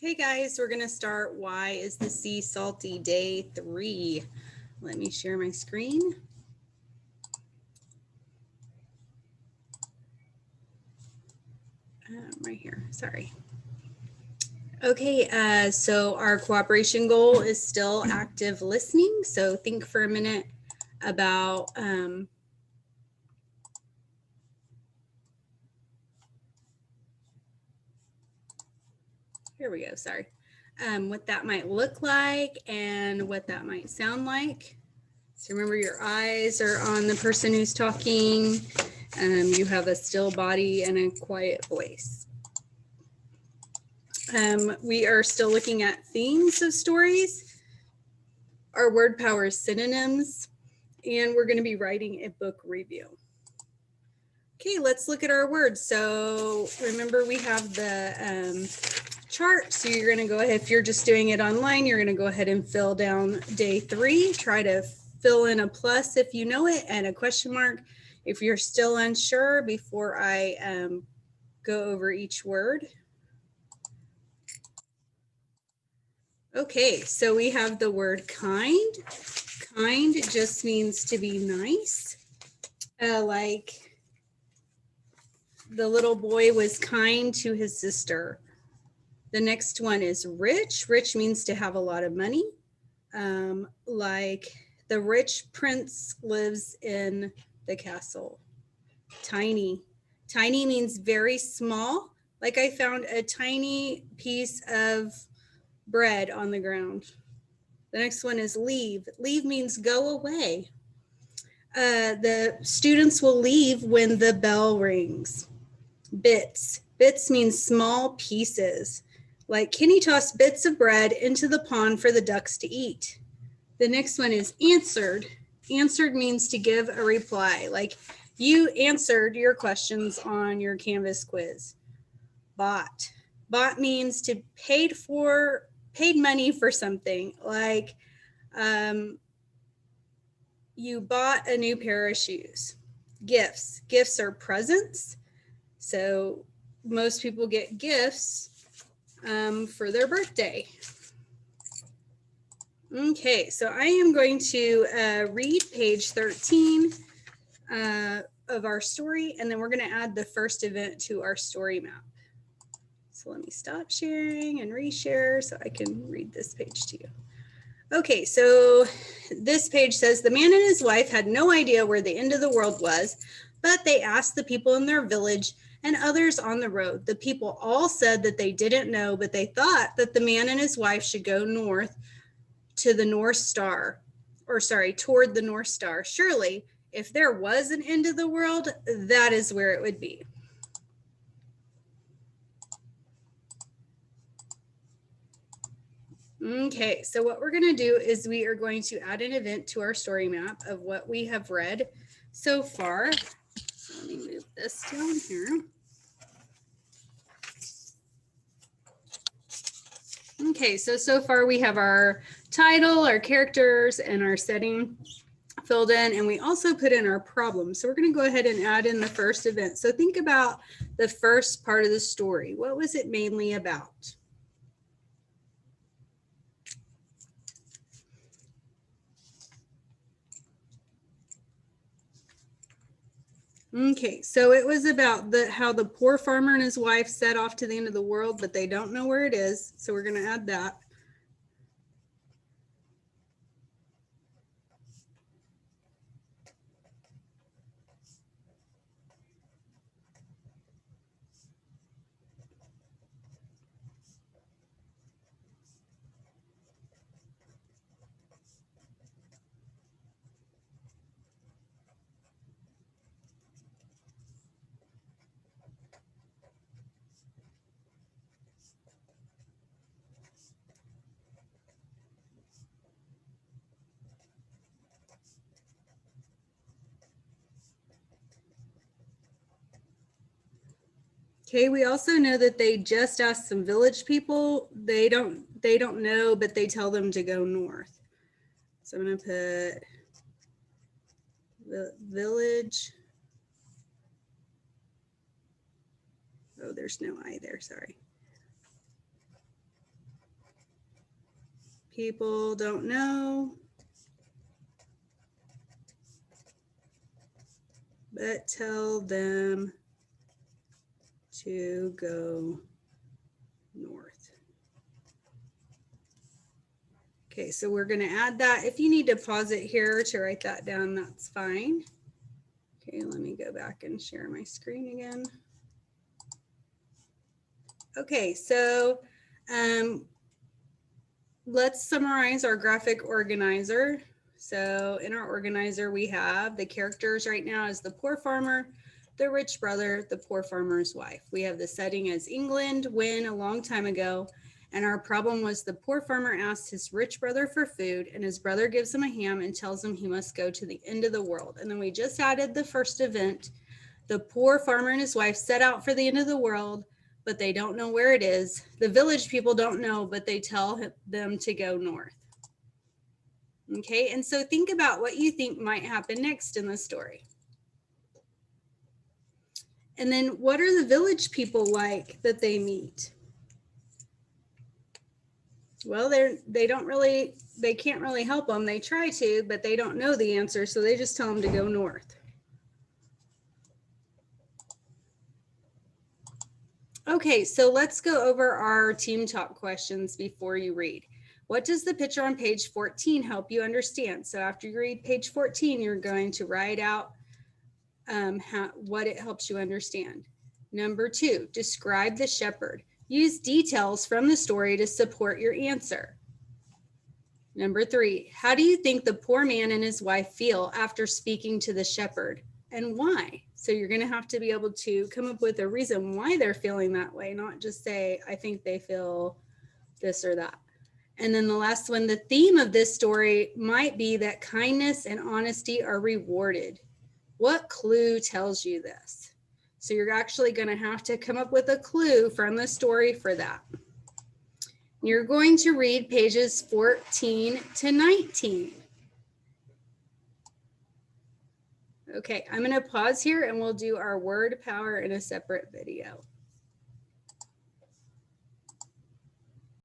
Okay guys, we're gonna start Why is the Sea Salty Day 3. Let me share my screen. Right here, sorry. Okay, so our cooperation goal is still active listening. So think for a minute about here we go, sorry. What that might look like and what that might sound like. So remember, your eyes are on the person who's talking. You have a still body and a quiet voice. We are still looking at themes of stories. Our word power is synonyms, and we're going to be writing a book review. Okay, let's look at our words. So remember, we have the chart. So you're going to go ahead, if you're just doing it online, you're going to go ahead and fill down day 3. Try to fill in a plus if you know it and a question mark if you're still unsure before I go over each word. Okay, so we have the word kind. Kind just means to be nice. Like the little boy was kind to his sister. The next one is rich. Rich means to have a lot of money. Like the rich prince lives in the castle. Tiny. Tiny means very small. Like I found a tiny piece of bread on the ground. The next one is leave. Leave means go away. The students will leave when the bell rings. Bits. Bits means small pieces. Like Kenny tossed bits of bread into the pond for the ducks to eat. The next one is answered. Answered means to give a reply. Like you answered your questions on your Canvas quiz. Bought. Bought means to paid money for something. Like you bought a new pair of shoes. Gifts. Gifts are presents. So most people get gifts for their birthday. Okay, so I am going to read page 13 of our story, and then we're going to add the first event to our story map. So let me stop sharing and reshare so I can read this page to you. Okay, so this page says the man and his wife had no idea where the end of the world was, but they asked the people in their village and others on the road. The people all said that they didn't know, but they thought that the man and his wife should go north to the North Star, toward the North Star. Surely, if there was an end of the world, that is where it would be. Okay, so what we're going to do is we are going to add an event to our story map of what we have read so far. So let me move this down here. Okay, so far we have our title, our characters, and our setting filled in, and we also put in our problem. So we're going to go ahead and add in the first event. So think about the first part of the story. What was it mainly about? Okay, so it was about how the poor farmer and his wife set off to the end of the world, but they don't know where it is. So we're going to add that. Okay, we also know that they just asked some village people. They don't know, but they tell them to go north. So I'm going to put the village. Oh, there's no I there, sorry. people don't know, but tell them to go north. Okay, so we're going to add that. If you need to pause it here to write that down, that's fine. Okay, let me go back and share my screen again. Okay, so let's summarize our graphic organizer. So in our organizer, we have the characters right now as the poor farmer, the rich brother, the poor farmer's wife. We have the setting as England, when a long time ago. And our problem was the poor farmer asked his rich brother for food, and his brother gives him a ham and tells him he must go to the end of the world. And then we just added the first event. The poor farmer and his wife set out for the end of the world, but they don't know where it is. The village people don't know, but they tell them to go north. Okay, and so think about what you think might happen next in the story. And then what are the village people like that they meet? Well, they can't really help them. They try to, but they don't know the answer, so they just tell them to go north. Okay, so let's go over our team talk questions before you read. What does the picture on page 14 help you understand? So after you read page 14, you're going to write out what it helps you understand. Number 2, describe the shepherd. Use details from the story to support your answer. Number 3, how do you think the poor man and his wife feel after speaking to the shepherd, and why? So you're going to have to be able to come up with a reason why they're feeling that way, not just say, I think they feel this or that. And then the last one, the theme of this story might be that kindness and honesty are rewarded. What clue tells you this? So you're actually going to have to come up with a clue from the story for that. You're going to read pages 14 to 19. Okay, I'm going to pause here and we'll do our word power in a separate video.